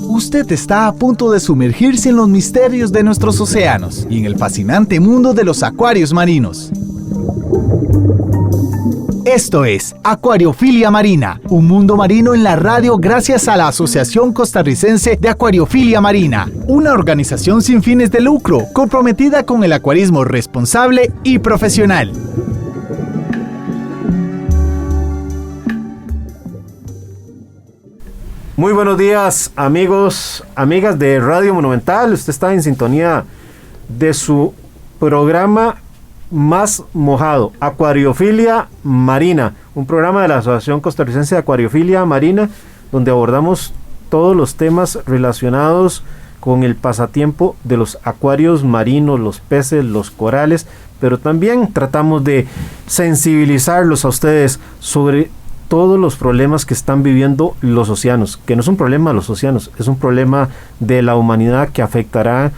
Usted está a punto de sumergirse en los misterios de nuestros océanos y en el fascinante mundo de los acuarios marinos. Esto es Acuariofilia Marina, un mundo marino en la radio gracias a la Asociación Costarricense de Acuariofilia Marina, una organización sin fines de lucro comprometida con el acuarismo responsable y profesional. Muy buenos días, amigos, amigas de Radio Monumental. Usted está en sintonía de su programa más mojado, Acuariofilia Marina, un programa de la Asociación Costarricense de Acuariofilia Marina, donde abordamos todos los temas relacionados con el pasatiempo de los acuarios marinos, los peces, los corales, pero también tratamos de sensibilizarlos a ustedes sobre todos los problemas que están viviendo los océanos, que no es un problema de los océanos, es un problema de la humanidad que afectará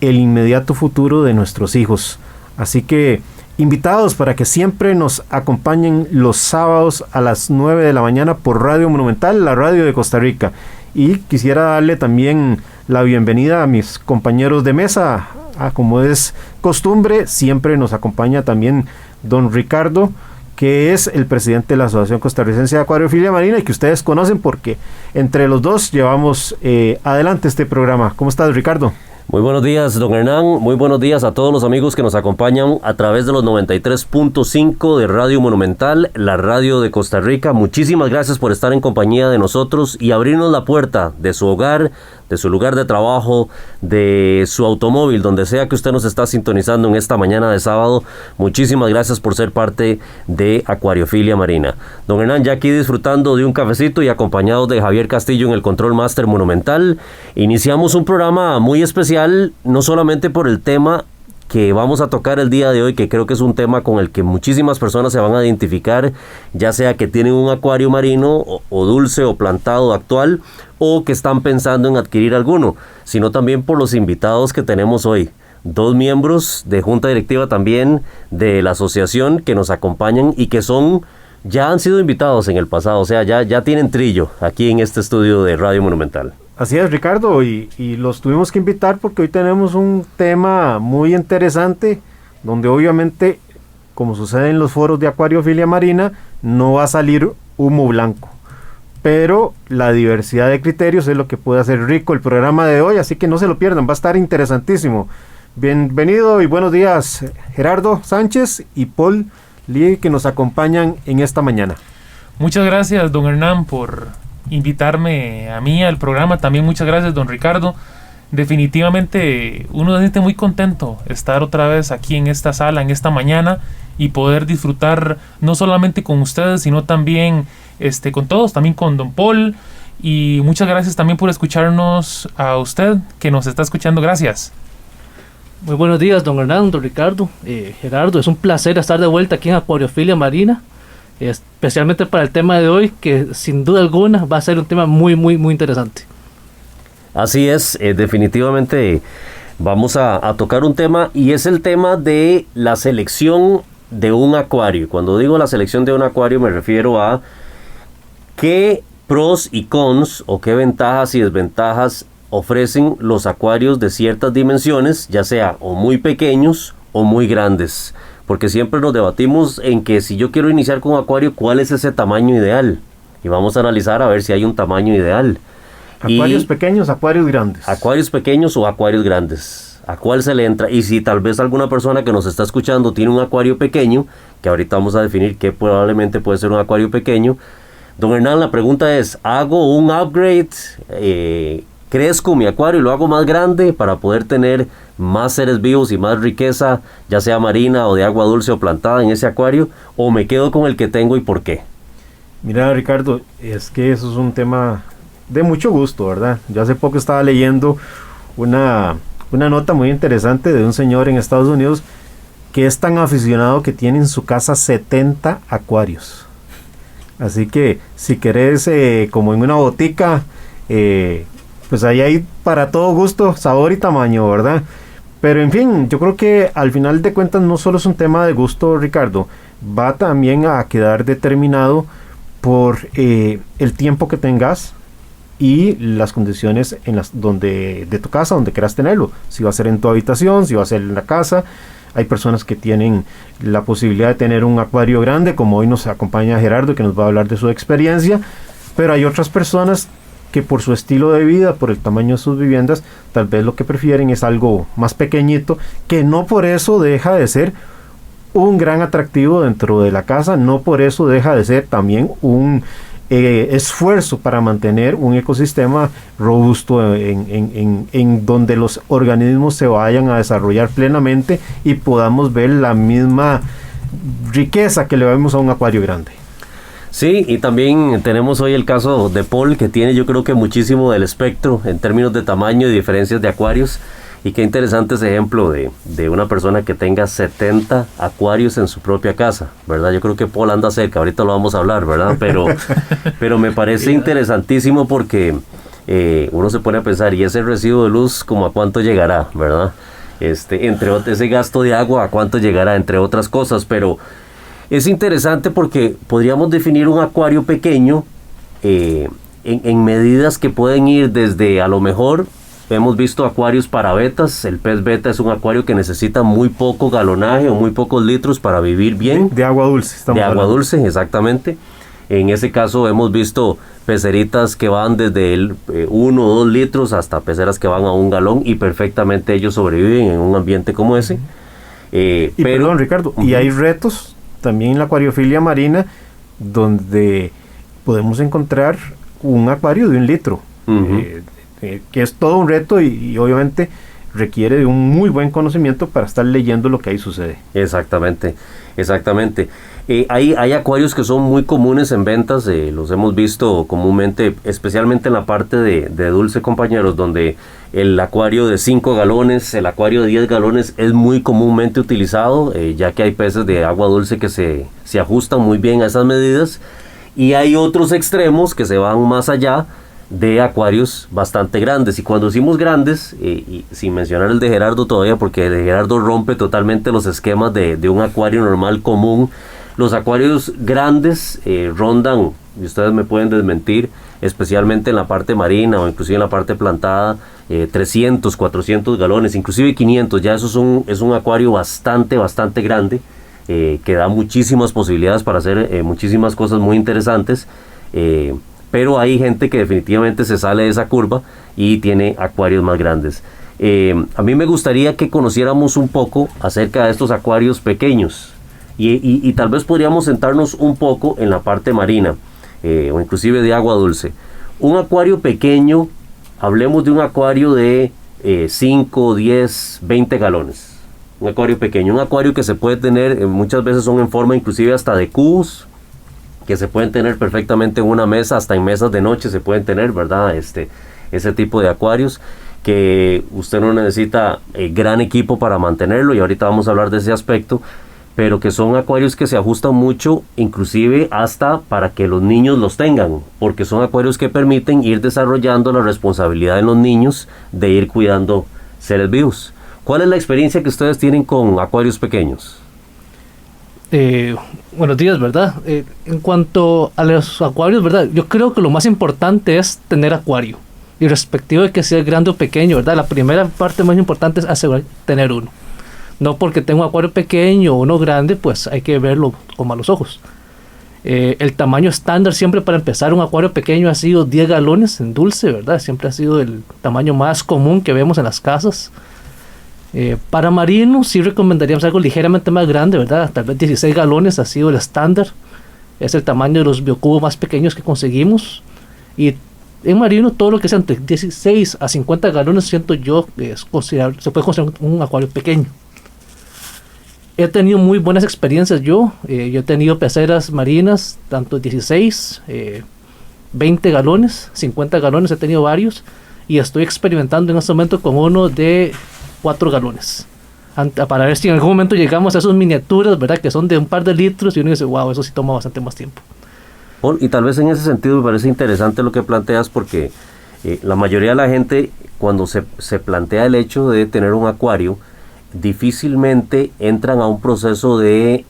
el inmediato futuro de nuestros hijos. Así que invitados para que siempre nos acompañen los sábados a las 9 de la mañana por Radio Monumental, la radio de Costa Rica. Y quisiera darle también la bienvenida a mis compañeros de mesa. Como es costumbre, siempre nos acompaña también don Ricardo, que es el presidente de la Asociación Costarricense de Acuariofilia Marina y que ustedes conocen porque entre los dos llevamos adelante este programa. ¿Cómo estás, Ricardo? Muy buenos días, don Hernán. Muy buenos días a todos los amigos que nos acompañan a través de los 93.5 de Radio Monumental, la radio de Costa Rica. Muchísimas gracias por estar en compañía de nosotros y abrirnos la puerta de su hogar, de su lugar de trabajo, de su automóvil, donde sea que usted nos está sintonizando en esta mañana de sábado. Muchísimas gracias por ser parte de Acuariofilia Marina. Don Hernán, ya aquí disfrutando de un cafecito y acompañado de Javier Castillo en el Control Master Monumental, iniciamos un programa muy especial, no solamente por el tema que vamos a tocar el día de hoy, que creo que es un tema con el que muchísimas personas se van a identificar, ya sea que tienen un acuario marino o dulce o plantado actual, o que están pensando en adquirir alguno, sino también por los invitados que tenemos hoy. Dos miembros de junta directiva también de la asociación que nos acompañan y que ya han sido invitados en el pasado, o sea, ya tienen trillo aquí en este estudio de Radio Monumental. Así es, Ricardo, y los tuvimos que invitar porque hoy tenemos un tema muy interesante, donde obviamente, como sucede en los foros de Acuariofilia Marina, no va a salir humo blanco, pero la diversidad de criterios es lo que puede hacer rico el programa de hoy, así que no se lo pierdan, va a estar interesantísimo. Bienvenido y buenos días, Gerardo Sánchez y Paul Lee, que nos acompañan en esta mañana. Muchas gracias, don Hernán, por invitarme a mí al programa. También muchas gracias, don Ricardo. Definitivamente uno se siente muy contento estar otra vez aquí en esta sala, en esta mañana, y poder disfrutar no solamente con ustedes, sino también con todos, también con don Paul. Y muchas gracias también por escucharnos a usted que nos está escuchando. Gracias. Muy buenos días, don Hernán, don Ricardo, Gerardo. Es un placer estar de vuelta aquí en Acuariofilia Marina, especialmente para el tema de hoy, que sin duda alguna va a ser un tema muy interesante. Así es, definitivamente vamos a tocar un tema, y es el tema de la selección de un acuario. Cuando digo la selección de un acuario me refiero a qué pros y cons o qué ventajas y desventajas ofrecen los acuarios de ciertas dimensiones, ya sea o muy pequeños o muy grandes. Porque siempre nos debatimos en que si yo quiero iniciar con un acuario, ¿cuál es ese tamaño ideal? Y vamos a analizar a ver si hay un tamaño ideal. Acuarios pequeños, acuarios grandes. Acuarios pequeños o acuarios grandes. ¿A cuál se le entra? Y si tal vez alguna persona que nos está escuchando tiene un acuario pequeño, que ahorita vamos a definir que probablemente puede ser un acuario pequeño. Don Hernán, la pregunta es, ¿hago un upgrade? ¿Crezco mi acuario y lo hago más grande para poder tener más seres vivos y más riqueza, ya sea marina o de agua dulce o plantada en ese acuario? ¿O me quedo con el que tengo y por qué? Mira, Ricardo, es que eso es un tema de mucho gusto, ¿verdad? Yo hace poco estaba leyendo una nota muy interesante de un señor en Estados Unidos que es tan aficionado que tiene en su casa 70 acuarios. Así que si querés, como en una botica, pues ahí hay para todo gusto, sabor y tamaño, ¿verdad? Pero en fin, yo creo que al final de cuentas no solo es un tema de gusto, Ricardo, va también a quedar determinado por el tiempo que tengas y las condiciones de tu casa donde quieras tenerlo. Si va a ser en tu habitación, si va a ser en la casa. Hay personas que tienen la posibilidad de tener un acuario grande, como hoy nos acompaña Gerardo, que nos va a hablar de su experiencia, pero hay otras personas que por su estilo de vida, por el tamaño de sus viviendas, tal vez lo que prefieren es algo más pequeñito, que no por eso deja de ser un gran atractivo dentro de la casa, no por eso deja de ser también un esfuerzo para mantener un ecosistema robusto en donde los organismos se vayan a desarrollar plenamente y podamos ver la misma riqueza que le vemos a un acuario grande. Sí, y también tenemos hoy el caso de Paul, que tiene yo creo que muchísimo del espectro en términos de tamaño y diferencias de acuarios. Y qué interesante ese ejemplo de una persona que tenga 70 acuarios en su propia casa, ¿verdad? Yo creo que Paul anda cerca, ahorita lo vamos a hablar, ¿verdad? Pero me parece interesantísimo porque uno se pone a pensar, ¿y ese recibo de luz como a cuánto llegará, verdad? Ese gasto de agua a cuánto llegará, entre otras cosas, pero es interesante porque podríamos definir un acuario pequeño en medidas que pueden ir desde, a lo mejor, hemos visto acuarios para betas. El pez beta es un acuario que necesita muy poco galonaje o muy pocos litros para vivir bien. De agua dulce. De agua dulce, exactamente. En ese caso hemos visto peceritas que van desde 1 o 2 litros hasta peceras que van a 1 galón y perfectamente ellos sobreviven en un ambiente como ese. Perdón, Ricardo, y hay retos también en la acuariofilia marina donde podemos encontrar un acuario de 1 litro. Que es todo un reto y obviamente requiere de un muy buen conocimiento para estar leyendo lo que ahí sucede. Exactamente. Hay acuarios que son muy comunes en ventas, los hemos visto comúnmente, especialmente en la parte de dulce, compañeros, donde el acuario de 5 galones, el acuario de 10 galones es muy comúnmente utilizado, ya que hay peces de agua dulce que se ajustan muy bien a esas medidas, y hay otros extremos que se van más allá, de acuarios bastante grandes. Y cuando decimos grandes, y sin mencionar el de Gerardo todavía, porque el de Gerardo rompe totalmente los esquemas de un acuario normal común, los acuarios grandes rondan, y ustedes me pueden desmentir, especialmente en la parte marina o inclusive en la parte plantada, 300, 400 galones, inclusive 500, ya eso es un acuario bastante grande, que da muchísimas posibilidades para hacer muchísimas cosas muy interesantes, pero hay gente que definitivamente se sale de esa curva y tiene acuarios más grandes. A mí me gustaría que conociéramos un poco acerca de estos acuarios pequeños y tal vez podríamos sentarnos un poco en la parte marina o inclusive de agua dulce. Un acuario pequeño, hablemos de un acuario de 5, 10, 20 galones. Un acuario pequeño, un acuario que se puede tener, muchas veces son en forma inclusive hasta de cubos, que se pueden tener perfectamente en una mesa, hasta en mesas de noche se pueden tener, ¿verdad? Ese tipo de acuarios que usted no necesita gran equipo para mantenerlo, y ahorita vamos a hablar de ese aspecto, pero que son acuarios que se ajustan mucho, inclusive hasta para que los niños los tengan, porque son acuarios que permiten ir desarrollando la responsabilidad en los niños de ir cuidando seres vivos. ¿Cuál es la experiencia que ustedes tienen con acuarios pequeños? Buenos días, ¿verdad? En cuanto a los acuarios, ¿verdad? Yo creo que lo más importante es tener acuario, y respectivo de que sea grande o pequeño, ¿verdad? La primera parte más importante es asegurar tener uno. No porque tengo un acuario pequeño o uno grande, pues hay que verlo con malos ojos. El tamaño estándar siempre para empezar un acuario pequeño ha sido 10 galones en dulce, ¿verdad? Siempre ha sido el tamaño más común que vemos en las casas. Para marinos sí recomendaríamos algo ligeramente más grande, ¿verdad? Tal vez 16 galones ha sido el estándar. Es el tamaño de los biocubos más pequeños que conseguimos. Y en marino todo lo que sea entre 16 a 50 galones siento yo que es considerable, se puede considerar un acuario pequeño. He tenido muy buenas experiencias yo he tenido peceras marinas, tanto 16, 20 galones, 50 galones, he tenido varios. Y estoy experimentando en este momento con uno de 4 galones. Para ver si en algún momento llegamos a esas miniaturas, ¿verdad? Que son de un par de litros y uno dice, wow, eso sí toma bastante más tiempo. Y tal vez en ese sentido me parece interesante lo que planteas, porque la mayoría de la gente, cuando se plantea el hecho de tener un acuario, difícilmente entran a un proceso de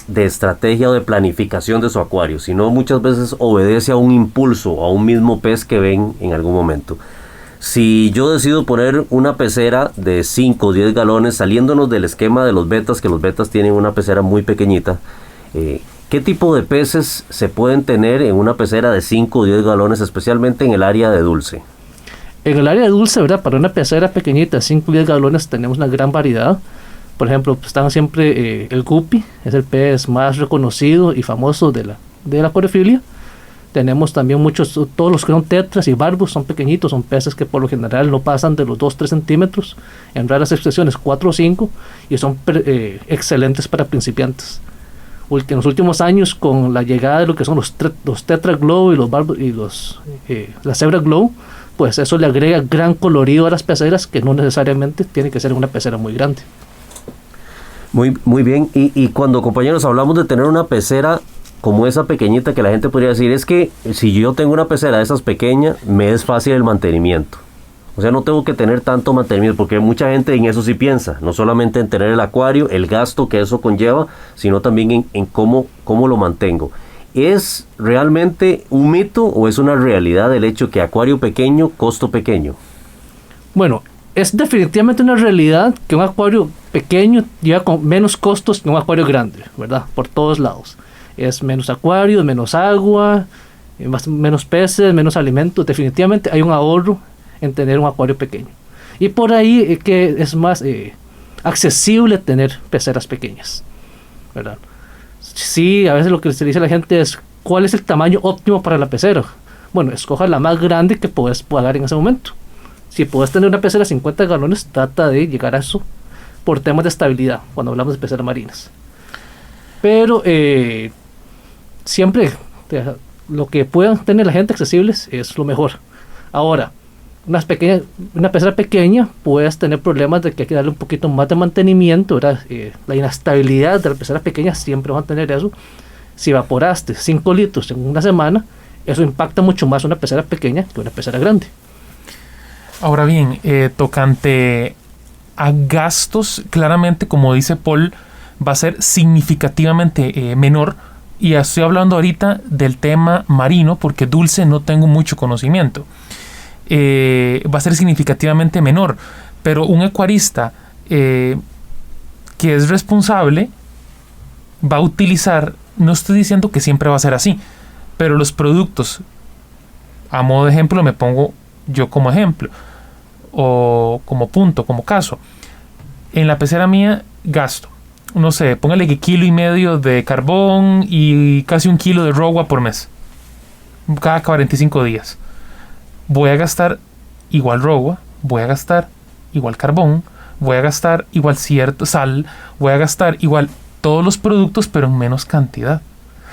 de estrategia o de planificación de su acuario, sino muchas veces obedece a un impulso, a un mismo pez que ven en algún momento. Si yo decido poner una pecera de 5 o 10 galones, saliéndonos del esquema de los betas, que los betas tienen una pecera muy pequeñita, ¿qué tipo de peces se pueden tener en una pecera de 5 o 10 galones, especialmente en el área de dulce? En el área de dulce, ¿verdad? Para una pecera pequeñita, 5 o 10 galones, tenemos una gran variedad. Por ejemplo, están siempre el guppy, es el pez más reconocido y famoso de la acuariofilia. Tenemos también todos los que son tetras y barbos, son pequeñitos, son peces que por lo general no pasan de los 2-3 centímetros, en raras excepciones 4 o 5, y son excelentes para principiantes. En los últimos años, con la llegada de lo que son los tetra glow y los barbos y la zebra glow, pues eso le agrega gran colorido a las peceras, que no necesariamente tiene que ser una pecera muy grande. Muy bien, y cuando, compañeros, hablamos de tener una pecera como esa pequeñita, que la gente podría decir, es que si yo tengo una pecera de esas pequeñas, me es fácil el mantenimiento. O sea, no tengo que tener tanto mantenimiento, porque mucha gente en eso sí piensa, no solamente en tener el acuario, el gasto que eso conlleva, sino también en cómo lo mantengo. ¿Es realmente un mito o es una realidad el hecho que acuario pequeño, costo pequeño? Bueno, es definitivamente una realidad que un acuario pequeño lleva con menos costos que un acuario grande, ¿verdad? Por todos lados. Es menos acuario, menos agua, menos peces, menos alimentos. Definitivamente hay un ahorro en tener un acuario pequeño. Y por ahí que es más accesible tener peceras pequeñas, ¿verdad? Sí, a veces lo que se dice a la gente es, ¿cuál es el tamaño óptimo para la pecera? Bueno, escoja la más grande que puedes pagar en ese momento. Si puedes tener una pecera de 50 galones, trata de llegar a eso por temas de estabilidad, cuando hablamos de peceras marinas. Pero siempre lo que puedan tener la gente accesibles es lo mejor. Ahora, una pecera pequeña, puedes tener problemas de que hay que darle un poquito más de mantenimiento, ¿verdad? La inestabilidad de la pecera pequeña siempre van a tener eso. Si evaporaste 5 litros en una semana, eso impacta mucho más una pecera pequeña que una pecera grande. Ahora bien, tocante a gastos, claramente, como dice Paul, va a ser significativamente menor. Y estoy hablando ahorita del tema marino, porque dulce no tengo mucho conocimiento. Va a ser significativamente menor. Pero un acuarista que es responsable va a utilizar, no estoy diciendo que siempre va a ser así, pero los productos, a modo de ejemplo, me pongo yo como ejemplo, o como punto, como caso. En la pecera mía gasto, no sé, póngale que 1,5 kilos de carbón y casi 1 kilo de rogua por mes, cada 45 días. Voy a gastar igual rogua, voy a gastar igual carbón, voy a gastar igual cierto sal, voy a gastar igual todos los productos, pero en menos cantidad.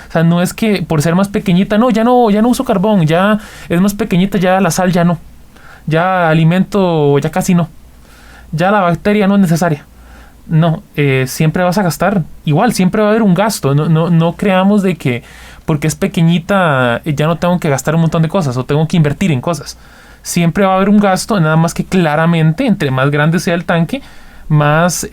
O sea, no es que por ser más pequeñita, ya no uso carbón, ya es más pequeñita, ya la sal ya no, ya alimento ya casi no, ya la bacteria no es necesaria. No, siempre vas a gastar igual, siempre va a haber un gasto. No creamos de que porque es pequeñita ya no tengo que gastar un montón de cosas o tengo que invertir en cosas. Siempre va a haber un gasto, nada más que claramente entre más grande sea el tanque, más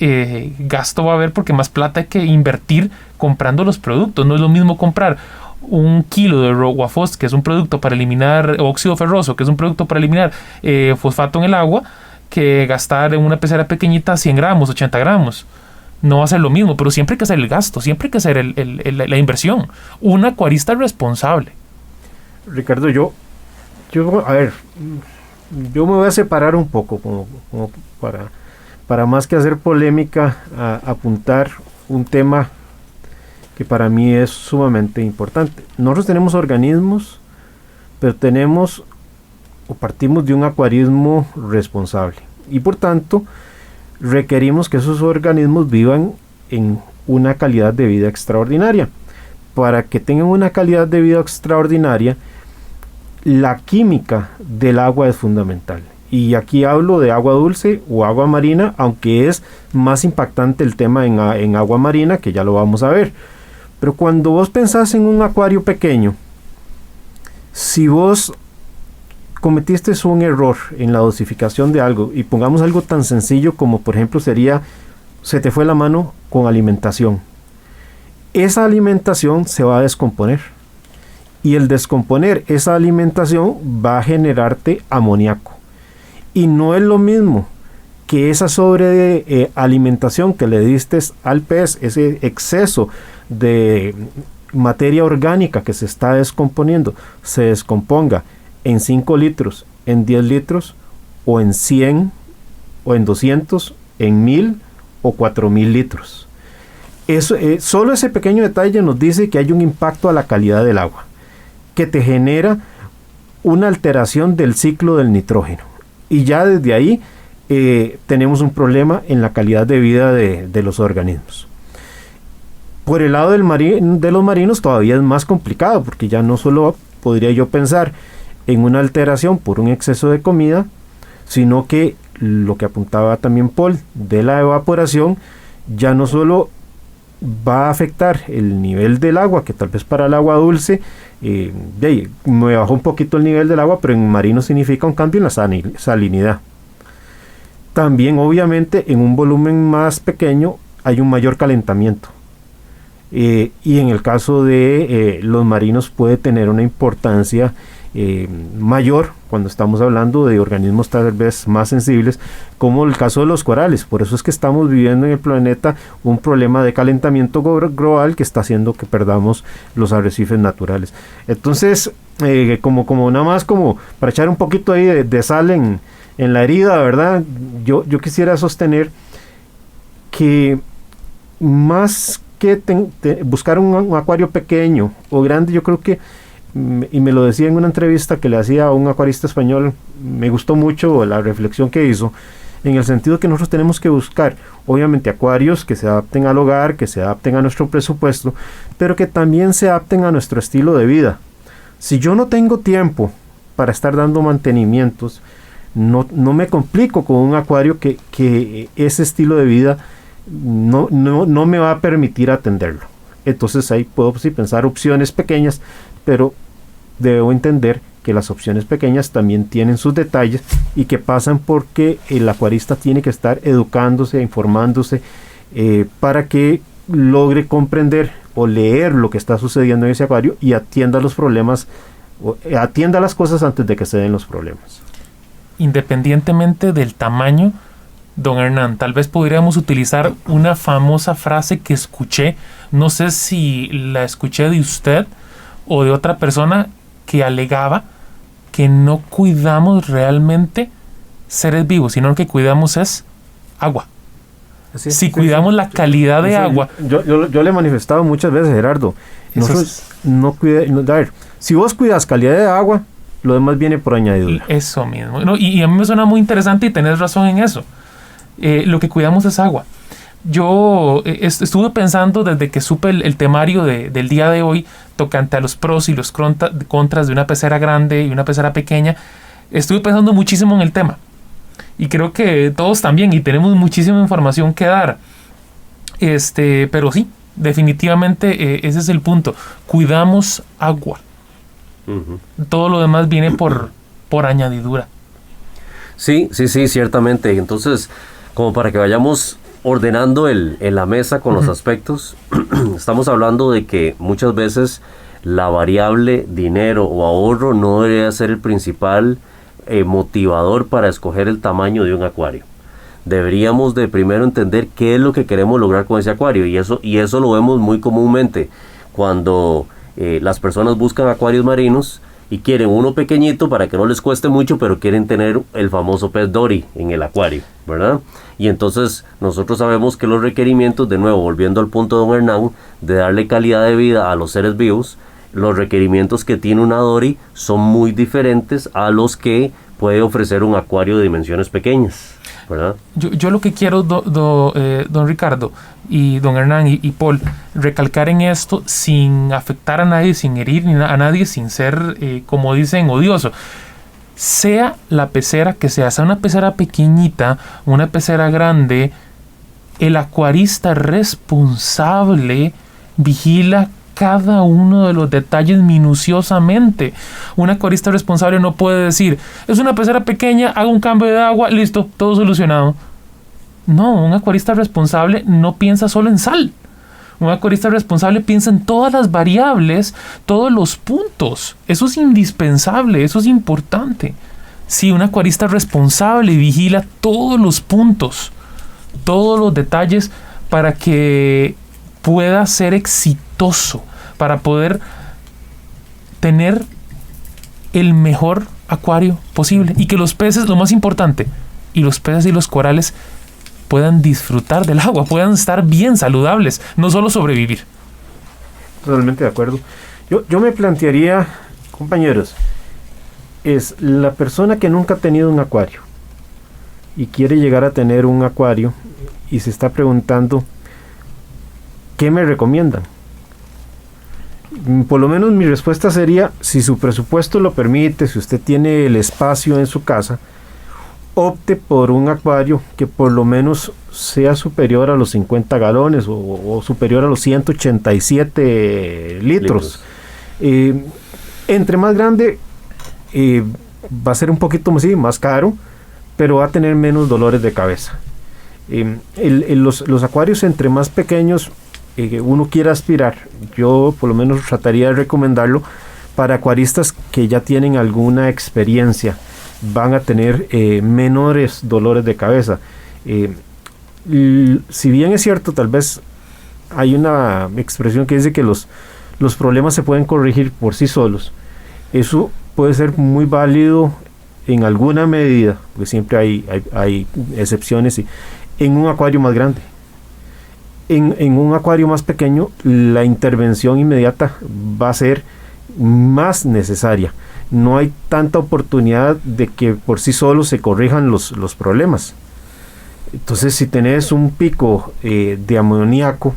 gasto va a haber, porque más plata hay que invertir comprando los productos. No es lo mismo comprar 1 kilo de Roguafos, que es un producto para eliminar óxido ferroso, que es un producto para eliminar fosfato en el agua, que gastar en una pecera pequeñita 100 gramos, 80 gramos. No va a ser lo mismo, pero siempre hay que hacer el gasto, siempre hay que hacer la inversión. Un acuarista responsable. Ricardo, yo me voy a separar un poco como para más que hacer polémica, a apuntar un tema que para mí es sumamente importante. Nosotros tenemos organismos, pero partimos de un acuarismo responsable y por tanto requerimos que esos organismos vivan en una calidad de vida extraordinaria. Para que tengan una calidad de vida extraordinaria, la química del agua es fundamental. Y aquí hablo de agua dulce o agua marina, aunque es más impactante el tema en agua marina, que ya lo vamos a ver. Pero cuando vos pensás en un acuario pequeño, si vos cometiste un error en la dosificación de algo, y pongamos algo tan sencillo como por ejemplo sería, se te fue la mano con alimentación, esa alimentación se va a descomponer. Y el descomponer esa alimentación va a generarte amoníaco. Y no es lo mismo que esa sobrealimentación que le diste al pez, ese exceso de materia orgánica que se está descomponiendo, se descomponga en 5 litros, en 10 litros, o en 100, o en 200, en 1000 o 4000 litros. Eso, solo ese pequeño detalle nos dice que hay un impacto a la calidad del agua, que te genera una alteración del ciclo del nitrógeno. Y ya desde ahí tenemos un problema en la calidad de vida de los organismos. Por el lado de los marinos todavía es más complicado, porque ya no solo podría yo pensar en una alteración por un exceso de comida, sino que lo que apuntaba también Paul, de la evaporación, ya no solo va a afectar el nivel del agua, que tal vez para el agua dulce me bajó un poquito el nivel del agua, pero en marino significa un cambio en la salinidad. También obviamente en un volumen más pequeño hay un mayor calentamiento, y en el caso de los marinos puede tener una importancia mayor cuando estamos hablando de organismos tal vez más sensibles, como el caso de los corales. Por eso es que estamos viviendo en el planeta un problema de calentamiento global que está haciendo que perdamos los arrecifes naturales. Entonces, como nada más como para echar un poquito ahí de sal en la herida, ¿verdad? Yo quisiera sostener que más que buscar un acuario pequeño o grande, yo creo que, y me lo decía en una entrevista que le hacía a un acuarista español, me gustó mucho la reflexión que hizo, en el sentido que nosotros tenemos que buscar, obviamente, acuarios que se adapten al hogar, que se adapten a nuestro presupuesto, pero que también se adapten a nuestro estilo de vida. Si yo no tengo tiempo para estar dando mantenimientos, no me complico con un acuario que ese estilo de vida no me va a permitir atenderlo. Entonces ahí puedo sí pensar opciones pequeñas, pero debo entender que las opciones pequeñas también tienen sus detalles y que pasan porque el acuarista tiene que estar educándose, informándose, para que logre comprender o leer lo que está sucediendo en ese acuario y atienda los problemas, atienda las cosas antes de que se den los problemas. Independientemente del tamaño, don Hernán, tal vez podríamos utilizar una famosa frase que escuché, no sé si la escuché de usted o de otra persona, que alegaba que no cuidamos realmente seres vivos, sino que cuidamos es agua. Si cuidamos la calidad de agua. Yo le he manifestado muchas veces, Gerardo, a ver, si vos cuidas calidad de agua, lo demás viene por añadidura. Eso mismo. No, y a mí me suena muy interesante y tenés razón en eso. Lo que cuidamos es agua. Yo estuve pensando desde que supe el temario del día de hoy tocante a los pros y los contras de una pecera grande y una pecera pequeña. Estuve pensando muchísimo en el tema y creo que todos también, y tenemos muchísima información que dar, pero sí, definitivamente ese es el punto. Cuidamos agua. Todo lo demás viene por añadidura. Sí, ciertamente. Entonces, como para que vayamos ordenando en la mesa con los aspectos, estamos hablando de que muchas veces la variable dinero o ahorro no debería ser el principal motivador para escoger el tamaño de un acuario. Deberíamos de primero entender qué es lo que queremos lograr con ese acuario, y eso lo vemos muy comúnmente cuando las personas buscan acuarios marinos y quieren uno pequeñito para que no les cueste mucho, pero quieren tener el famoso pez Dory en el acuario, ¿verdad? Y entonces nosotros sabemos que los requerimientos, de nuevo, volviendo al punto de don Hernán, de darle calidad de vida a los seres vivos, los requerimientos que tiene una Dory son muy diferentes a los que puede ofrecer un acuario de dimensiones pequeñas, ¿verdad? Yo lo que quiero, don Ricardo y don Hernán y Paul, recalcar en esto sin afectar a nadie, sin herir a nadie, sin ser, como dicen, odioso. Sea la pecera que sea una pecera pequeñita, una pecera grande, el acuarista responsable vigila cada uno de los detalles minuciosamente. Un acuarista responsable no puede decir, es una pecera pequeña, hago un cambio de agua, listo, todo solucionado. No, un acuarista responsable no piensa solo en sal. Un acuarista responsable piensa en todas las variables, todos los puntos. Eso es indispensable, eso es importante. Sí, un acuarista responsable vigila todos los puntos, todos los detalles para que pueda ser exitoso, para poder tener el mejor acuario posible y que los peces, lo más importante, y los peces y los corales puedan disfrutar del agua, puedan estar bien saludables, no solo sobrevivir. Totalmente de acuerdo. Yo me plantearía, compañeros, es la persona que nunca ha tenido un acuario y quiere llegar a tener un acuario y se está preguntando ¿qué me recomiendan? Por lo menos mi respuesta sería, si su presupuesto lo permite, si usted tiene el espacio en su casa, opte por un acuario que por lo menos sea superior a los 50 galones o superior a los 187 litros. Entre más grande va a ser un poquito más caro, pero va a tener menos dolores de cabeza. Los acuarios entre más pequeños uno quiere aspirar, yo por lo menos trataría de recomendarlo para acuaristas que ya tienen alguna experiencia, van a tener menores dolores de cabeza. Si bien es cierto, tal vez hay una expresión que dice que los problemas se pueden corregir por sí solos. Eso puede ser muy válido en alguna medida, porque siempre hay excepciones, en un acuario más grande. En un acuario más pequeño, la intervención inmediata va a ser más necesaria. No hay tanta oportunidad de que por sí solos se corrijan los problemas. Entonces, si tenés un pico de amoníaco,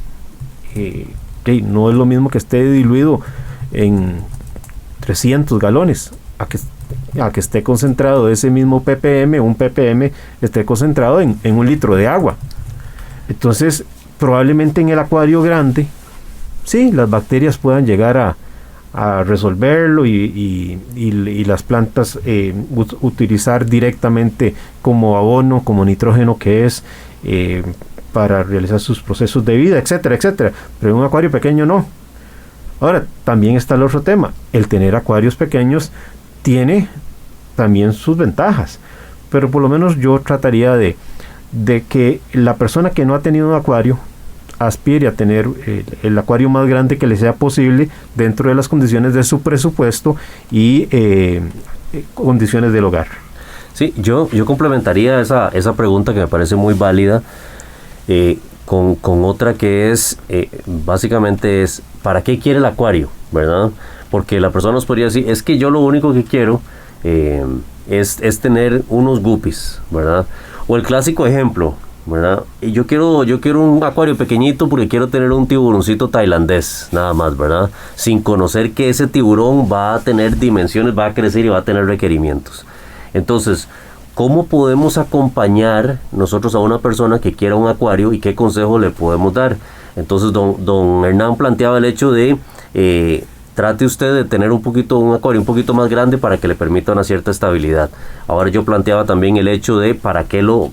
no es lo mismo que esté diluido en 300 galones a que esté concentrado ese mismo ppm, un ppm esté concentrado en 1 litro de agua. Entonces, probablemente en el acuario grande, sí, las bacterias puedan llegar a resolverlo y las plantas utilizar directamente como abono, como nitrógeno que es, para realizar sus procesos de vida, etcétera, etcétera. Pero en un acuario pequeño no. Ahora, también está el otro tema. El tener acuarios pequeños tiene también sus ventajas, pero por lo menos yo trataría de que la persona que no ha tenido un acuario aspire a tener el acuario más grande que le sea posible dentro de las condiciones de su presupuesto y condiciones del hogar. Sí, yo complementaría esa pregunta que me parece muy válida con otra que es, básicamente es, ¿para qué quiere el acuario? ¿Verdad? Porque la persona nos podría decir, es que yo lo único que quiero es tener unos guppies, ¿verdad? O el clásico ejemplo, ¿verdad? Yo quiero un acuario pequeñito porque quiero tener un tiburoncito tailandés, nada más, ¿verdad? Sin conocer que ese tiburón va a tener dimensiones, va a crecer y va a tener requerimientos. Entonces, ¿cómo podemos acompañar nosotros a una persona que quiera un acuario y qué consejo le podemos dar? Entonces, don Hernán planteaba el hecho de trate usted de tener un acuario un poquito más grande para que le permita una cierta estabilidad. Ahora yo planteaba también el hecho de para qué lo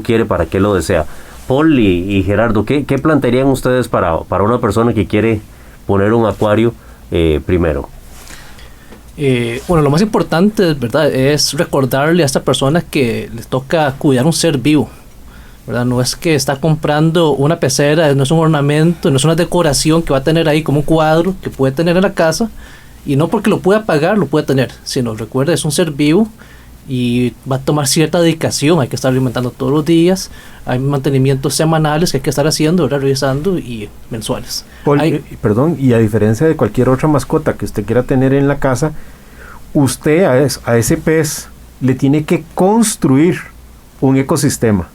quiere, para qué lo desea. Paul y Gerardo, ¿qué plantearían ustedes para una persona que quiere poner un acuario primero? Bueno, lo más importante, ¿verdad?, es recordarle a esta persona que le toca cuidar un ser vivo, ¿verdad? No es que está comprando una pecera, no es un ornamento, no es una decoración que va a tener ahí como un cuadro que puede tener en la casa, y no porque lo pueda pagar, lo puede tener, sino recuerda, es un ser vivo y va a tomar cierta dedicación, hay que estar alimentando todos los días, hay mantenimientos semanales que hay que estar haciendo, ¿verdad?, revisando, y mensuales. Perdón, y a diferencia de cualquier otra mascota que usted quiera tener en la casa, usted a ese pez le tiene que construir un ecosistema.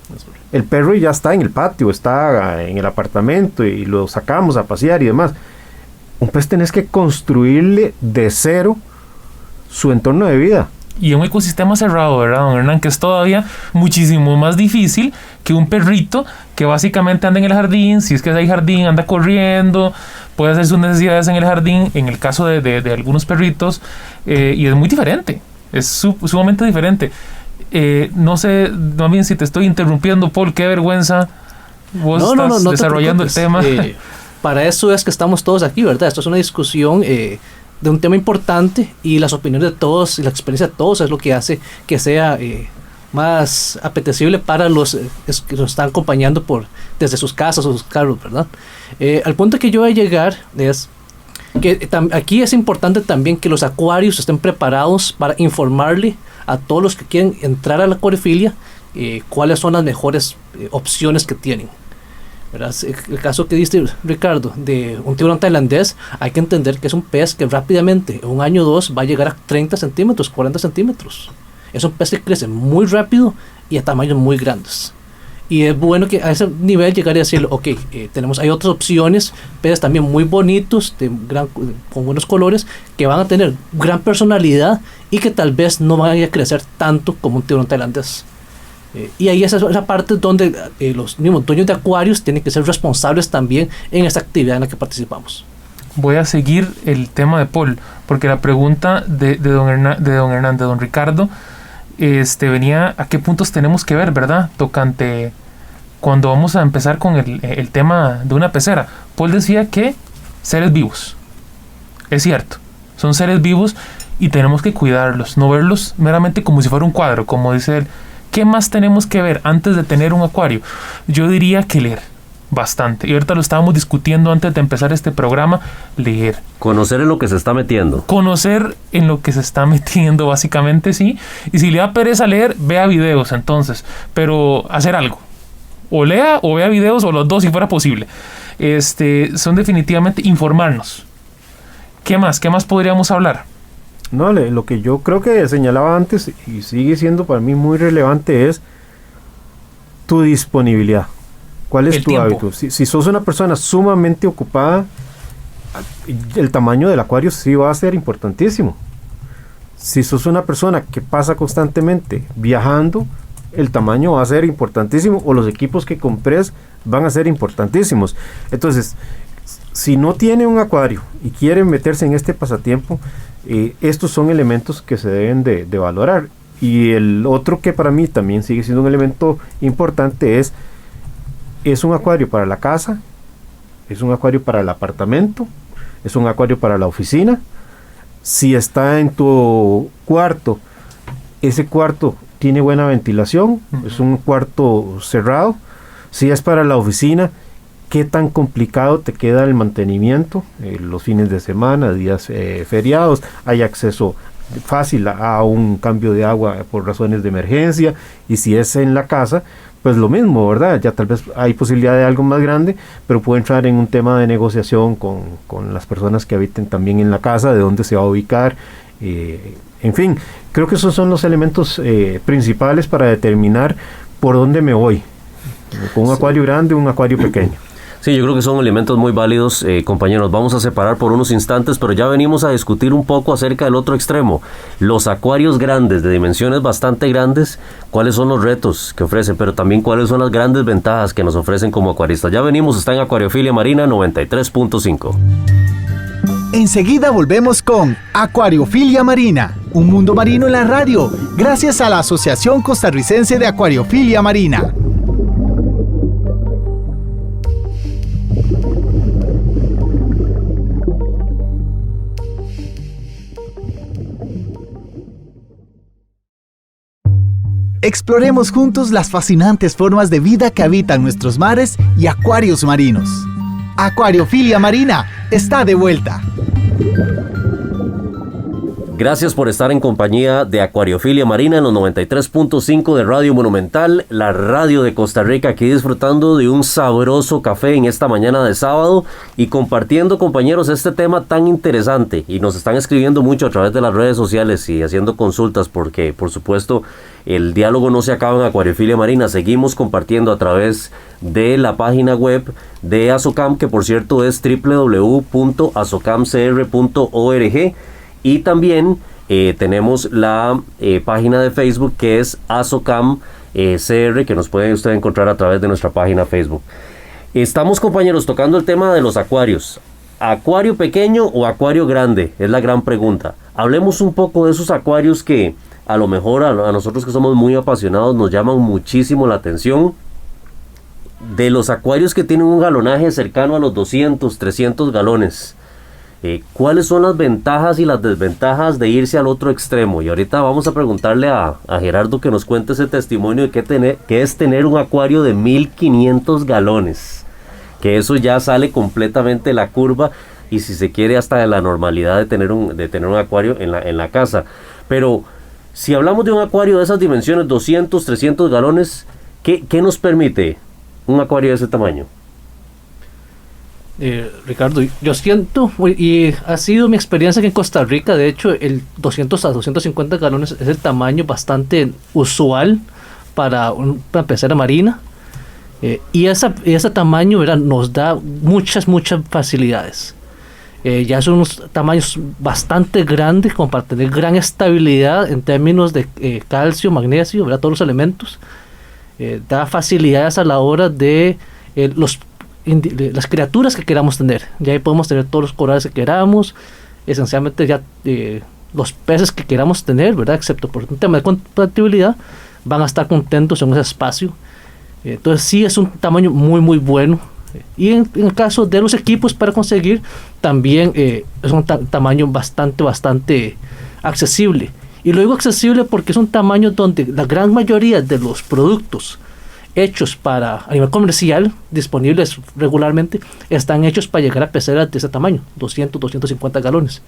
El perro ya está en el patio, está en el apartamento y lo sacamos a pasear y demás. Un pez tenés que construirle de cero su entorno de vida. Y un ecosistema cerrado, ¿verdad, don Hernán? Que es todavía muchísimo más difícil que un perrito que básicamente anda en el jardín, si es que hay jardín, anda corriendo, puede hacer sus necesidades en el jardín, en el caso de algunos perritos, y es muy diferente, es sumamente diferente. No sé, no bien si te estoy interrumpiendo, Paul, qué vergüenza. Vos estás desarrollando el tema. para eso es que estamos todos aquí, ¿verdad? Esto es una discusión de un tema importante y las opiniones de todos y la experiencia de todos es lo que hace que sea más apetecible para los que nos están acompañando desde sus casas o sus carros, ¿verdad? Al punto que yo voy a llegar es que aquí es importante también que los acuarios estén preparados para informarle a todos los que quieren entrar a la acuariofilia cuáles son las mejores opciones que tienen, ¿verdad? El caso que diste, Ricardo, de un tiburón tailandés, hay que entender que es un pez que rápidamente, en un año o dos, va a llegar a 30 centímetros, 40 centímetros. Es un pez que crece muy rápido y a tamaños muy grandes. Y es bueno que a ese nivel llegar y decirle, ok, hay otras opciones, peces también muy bonitos, con buenos colores, que van a tener gran personalidad y que tal vez no van a crecer tanto como un tiburón tailandés. Y ahí esa parte donde los mismos dueños de acuarios tienen que ser responsables también en esta actividad en la que participamos. Voy a seguir el tema de Paul, porque la pregunta de don Ricardo, venía a qué puntos tenemos que ver, ¿verdad? Tocante cuando vamos a empezar con el tema de una pecera. Paul decía que seres vivos, es cierto, son seres vivos y tenemos que cuidarlos, no verlos meramente como si fuera un cuadro, como dice él. ¿Qué más tenemos que ver antes de tener un acuario? Yo diría que leer bastante. Y ahorita lo estábamos discutiendo antes de empezar este programa. Leer. Conocer en lo que se está metiendo. Conocer en lo que se está metiendo, básicamente, sí. Y si le da pereza leer, vea videos entonces. Pero hacer algo. O lea o vea videos o los dos si fuera posible. Son definitivamente informarnos. ¿Qué más? ¿Qué más podríamos hablar? No, lo que yo creo que señalaba antes y sigue siendo para mí muy relevante es tu disponibilidad. ¿Cuál es tu hábito? Si sos una persona sumamente ocupada, el tamaño del acuario sí va a ser importantísimo. Si sos una persona que pasa constantemente viajando, el tamaño va a ser importantísimo o los equipos que compres van a ser importantísimos. Entonces, si no tiene un acuario y quiere meterse en este pasatiempo, estos son elementos que se deben de valorar. Y el otro que para mí también sigue siendo un elemento importante es un acuario para la casa, es un acuario para el apartamento, es un acuario para la oficina. Si está en tu cuarto, ese cuarto tiene buena ventilación, es un cuarto cerrado. Si es para la oficina, ¿qué tan complicado te queda el mantenimiento? Los fines de semana, días feriados, hay acceso fácil a un cambio de agua por razones de emergencia. Y si es en la casa, pues lo mismo, ¿verdad? Ya tal vez hay posibilidad de algo más grande, pero puede entrar en un tema de negociación con las personas que habiten también en la casa, de dónde se va a ubicar. En fin, creo que esos son los elementos principales para determinar por dónde me voy. Con un acuario grande o un acuario pequeño. Sí, yo creo que son elementos muy válidos, compañeros. Vamos a separar por unos instantes, pero ya venimos a discutir un poco acerca del otro extremo. Los acuarios grandes, de dimensiones bastante grandes, cuáles son los retos que ofrecen, pero también cuáles son las grandes ventajas que nos ofrecen como acuaristas. Ya venimos, está en Acuariofilia Marina 93.5. Enseguida volvemos con Acuariofilia Marina, un mundo marino en la radio, gracias a la Asociación Costarricense de Acuariofilia Marina. Exploremos juntos las fascinantes formas de vida que habitan nuestros mares y acuarios marinos. Acuariofilia Marina está de vuelta. Gracias por estar en compañía de Acuariofilia Marina en los 93.5 de Radio Monumental, la radio de Costa Rica, aquí disfrutando de un sabroso café en esta mañana de sábado y compartiendo, compañeros, este tema tan interesante. Y nos están escribiendo mucho a través de las redes sociales y haciendo consultas porque, por supuesto, el diálogo no se acaba en Acuariofilia Marina. Seguimos compartiendo a través de la página web de ASOCAM, que por cierto es www.asocamcr.org. Y también tenemos la página de Facebook que es ASOCAM CR, que nos pueden ustedes encontrar a través de nuestra página Facebook. Estamos, compañeros, tocando el tema de los acuarios. ¿Acuario pequeño o acuario grande? Es la gran pregunta. Hablemos un poco de esos acuarios que a lo mejor a nosotros que somos muy apasionados nos llaman muchísimo la atención. de los acuarios que tienen un galonaje cercano a los 200, 300 galones, ¿cuáles son las ventajas y las desventajas de irse al otro extremo? Y ahorita vamos a preguntarle a Gerardo que nos cuente ese testimonio de qué es tener un acuario de 1500 galones, que eso ya sale completamente de la curva, y si se quiere hasta de la normalidad de tener un acuario en la casa. Pero si hablamos de un acuario de esas dimensiones, 200, 300 galones, ¿qué nos permite un acuario de ese tamaño? Ricardo, yo siento, y ha sido mi experiencia aquí en Costa Rica, de hecho el 200 a 250 galones es el tamaño bastante usual para una pecera marina, y ese tamaño, ¿verdad?, nos da muchas facilidades. Ya son unos tamaños bastante grandes como para tener gran estabilidad en términos de calcio, magnesio, ¿verdad?, todos los elementos. Da facilidades a la hora de las criaturas que queramos tener. Ya ahí podemos tener todos los corales que queramos, esencialmente ya los peces que queramos tener, ¿verdad?, excepto por un tema de compatibilidad, van a estar contentos en ese espacio. Entonces sí es un tamaño muy bueno. Y en el caso de los equipos para conseguir, también es un tamaño bastante accesible. Y lo digo accesible porque es un tamaño donde la gran mayoría de los productos hechos a nivel comercial, disponibles regularmente, están hechos para llegar a peceras de ese tamaño, 200, 250 galones.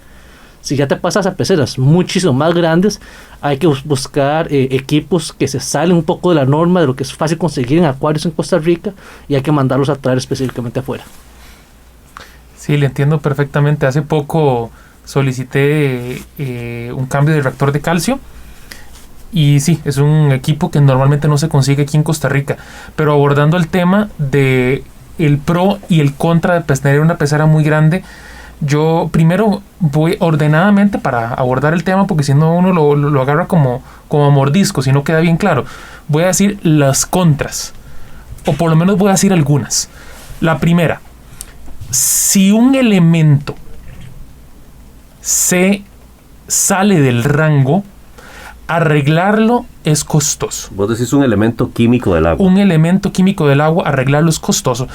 Si ya te pasas a peceras muchísimo más grandes, hay que buscar equipos que se salen un poco de la norma de lo que es fácil conseguir en acuarios en Costa Rica, y hay que mandarlos a traer específicamente afuera. Sí, le entiendo perfectamente. Hace poco solicité un cambio de reactor de calcio, y sí, es un equipo que normalmente no se consigue aquí en Costa Rica. Pero abordando el tema de el pro y el contra de tener una pecera muy grande, yo primero voy ordenadamente para abordar el tema, porque si no uno lo agarra como mordisco, si no queda bien claro. Voy a decir las contras, o por lo menos voy a decir algunas. La primera: si un elemento se sale del rango, arreglarlo es costoso. Vos decís un elemento químico del agua. Un elemento químico del agua, arreglarlo es costoso.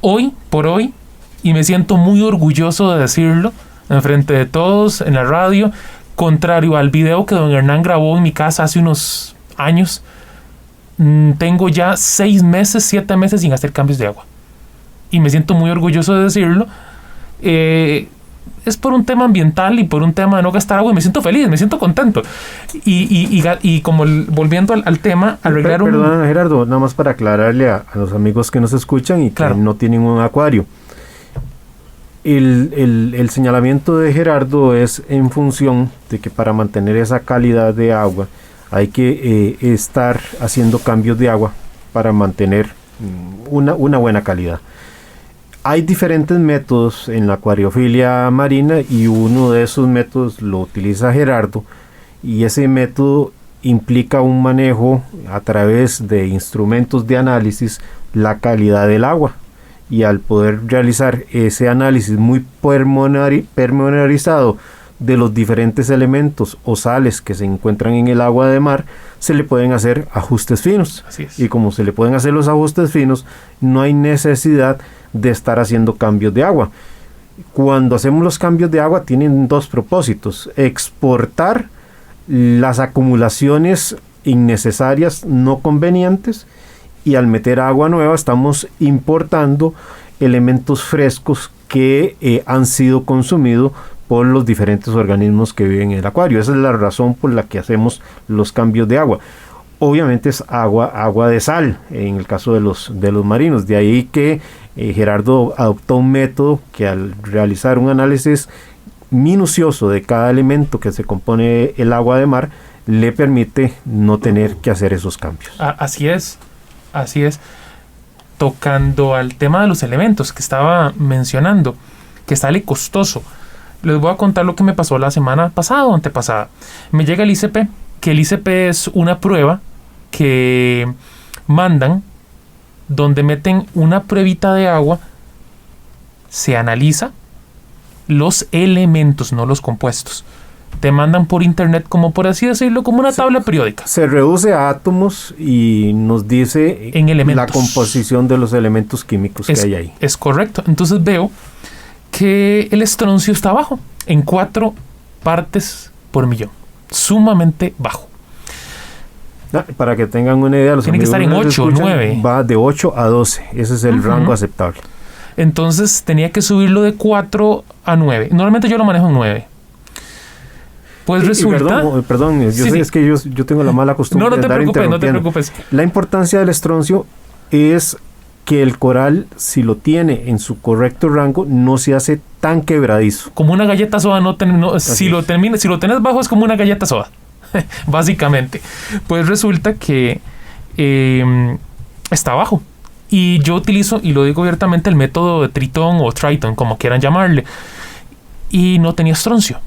Hoy por hoy, y me siento muy orgulloso de decirlo enfrente de todos en la radio, contrario al video que don Hernán grabó en mi casa hace unos años, tengo ya 6 meses, 7 meses sin hacer cambios de agua. Y me siento muy orgulloso de decirlo. Es por un tema ambiental y por un tema de no gastar agua, y me siento feliz, me siento contento. Y como volviendo al tema, arreglar Perdón, Gerardo, nada más para aclararle a los amigos que nos escuchan y que no tienen un acuario. El señalamiento de Gerardo es en función de que para mantener esa calidad de agua hay que estar haciendo cambios de agua para mantener una buena calidad. Hay diferentes métodos en la acuariofilia marina, y uno de esos métodos lo utiliza Gerardo, y ese método implica un manejo a través de instrumentos de análisis la calidad del agua, y al poder realizar ese análisis muy pormenorizado de los diferentes elementos o sales que se encuentran en el agua de mar, se le pueden hacer ajustes finos. Así es. Y como se le pueden hacer los ajustes finos, no hay necesidad de estar haciendo cambios de agua. Cuando hacemos los cambios de agua tienen dos propósitos: exportar las acumulaciones innecesarias, no convenientes, y al meter agua nueva estamos importando elementos frescos que han sido consumidos por los diferentes organismos que viven en el acuario. Esa es la razón por la que hacemos los cambios de agua. Obviamente es agua de sal en el caso de los marinos. De ahí que Gerardo adoptó un método que, al realizar un análisis minucioso de cada elemento que se compone el agua de mar, le permite no tener que hacer esos cambios. Así es. Tocando al tema de los elementos que estaba mencionando, que sale costoso, les voy a contar lo que me pasó la semana pasada o antepasada. Me llega el ICP, que el ICP es una prueba que mandan, donde meten una pruebita de agua, se analiza los elementos, no los compuestos, te mandan por internet, como por así decirlo, como una tabla periódica. Se reduce a átomos y nos dice En elementos. la composición de los elementos químicos que hay ahí. Es correcto. Entonces veo que el estroncio está bajo, en 4 partes por millón. Sumamente bajo. Para que tengan una idea, los Tiene que estar en amigos 8 o escuchan, 9. va de 8 a 12. Ese es el rango aceptable. Entonces tenía que subirlo de 4 a 9. Normalmente yo lo manejo en 9. Pues resulta... Perdón, yo Sí, sé, sí. es que yo tengo la mala costumbre No de te andar preocupes, no te interrumpiendo. preocupes. La importancia del estroncio es que el coral, si lo tiene en su correcto rango, no se hace tan quebradizo. Como una galleta soda, si lo tenés bajo es como una galleta soda. Básicamente. Pues resulta que está bajo. Y yo utilizo, y lo digo abiertamente, el método de Triton o Triton, como quieran llamarle. Y no tenía estroncio.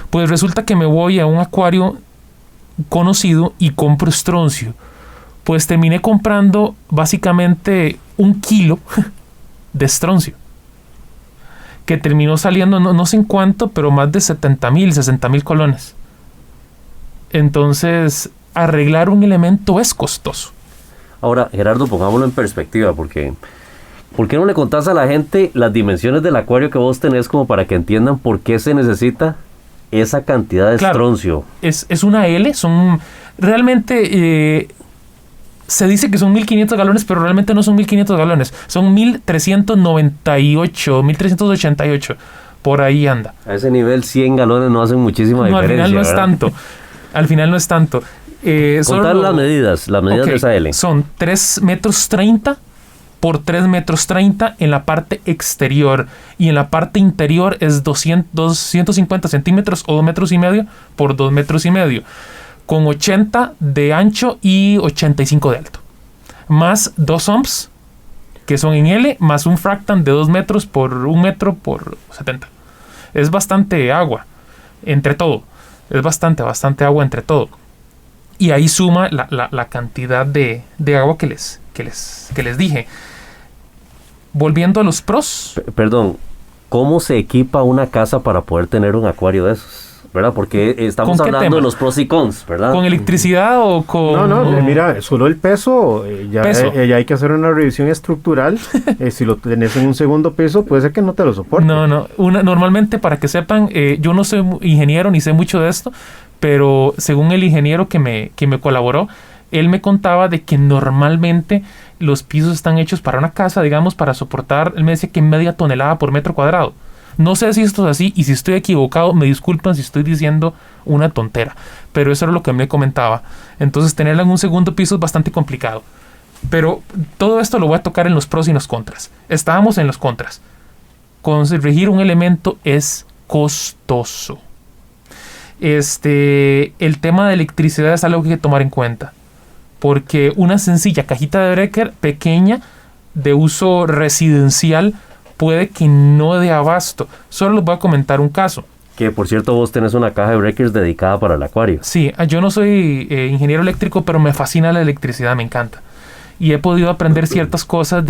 Pues resulta que me voy a un acuario conocido y compro estroncio. Pues terminé comprando básicamente 1 kilo de estroncio, que terminó saliendo no sé en cuánto, pero más de 70,000, 60,000 colones. Entonces, arreglar un elemento es costoso. Ahora, Gerardo, pongámoslo en perspectiva, porque ¿por qué no le contás a la gente las dimensiones del acuario que vos tenés como para que entiendan por qué se necesita esa cantidad de estroncio? Es una L, son realmente... se dice que son 1.500 galones, pero realmente no son 1.500 galones. Son 1.398, 1.388. Por ahí anda. A ese nivel 100 galones no hacen muchísima diferencia. Al final no es ¿verdad? tanto. Al final no es tanto. Contar las medidas Ok, de esa L. Son 3 metros 30 por 3 metros 30 en la parte exterior. Y en la parte interior es 250 centímetros o 2 metros y medio por 2 metros y medio. Con 80 de ancho y 85 de alto. Más 2 ohms, que son en L, más un fractan de 2 metros por 1 metro por 70. Es bastante agua, entre todo. Es bastante agua entre todo. Y ahí suma la cantidad de agua que les dije. Volviendo a los pros. Perdón, ¿cómo se equipa una casa para poder tener un acuario de esos? ¿Verdad? Porque estamos ¿Con qué hablando tema? de los pros y cons, ¿verdad? ¿Con electricidad o con...? No, mira, solo el peso, ya hay que hacer una revisión estructural. Si lo tenés en un segundo piso, puede ser que no te lo soporte. No. Normalmente, para que sepan, yo no soy ingeniero ni sé mucho de esto, pero según el ingeniero que me colaboró, él me contaba de que normalmente los pisos están hechos para una casa, digamos, para soportar, él me decía que media tonelada por metro cuadrado. No sé si esto es así, y si estoy equivocado, me disculpan si estoy diciendo una tontera, pero eso era lo que me comentaba. Entonces, tenerla en un segundo piso es bastante complicado. Pero todo esto lo voy a tocar en los pros y los contras. Estábamos en los contras. Corregir un elemento es costoso. El tema de electricidad es algo que hay que tomar en cuenta, porque una sencilla cajita de breaker pequeña de uso residencial puede que no dé abasto. Solo les voy a comentar un caso. Que por cierto vos tenés una caja de breakers dedicada para el acuario. Sí, yo no soy ingeniero eléctrico, pero me fascina la electricidad, me encanta. Y he podido aprender ciertas cosas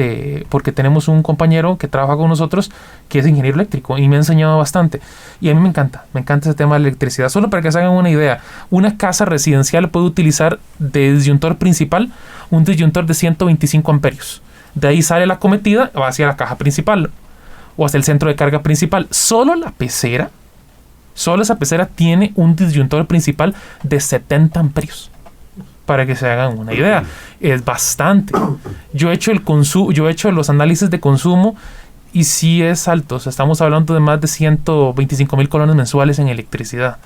porque tenemos un compañero que trabaja con nosotros que es ingeniero eléctrico y me ha enseñado bastante. Y a mí me encanta ese tema de la electricidad. Solo para que se hagan una idea, una casa residencial puede utilizar de disyuntor principal un disyuntor de 125 amperios. De ahí sale la cometida, va hacia la caja principal o hacia el centro de carga principal. Solo esa pecera tiene un disyuntor principal de 70 amperios. Para que se hagan una idea, es bastante. Yo he hecho los análisis de consumo y sí es alto. O sea, estamos hablando de más de 125,000 colones mensuales en electricidad.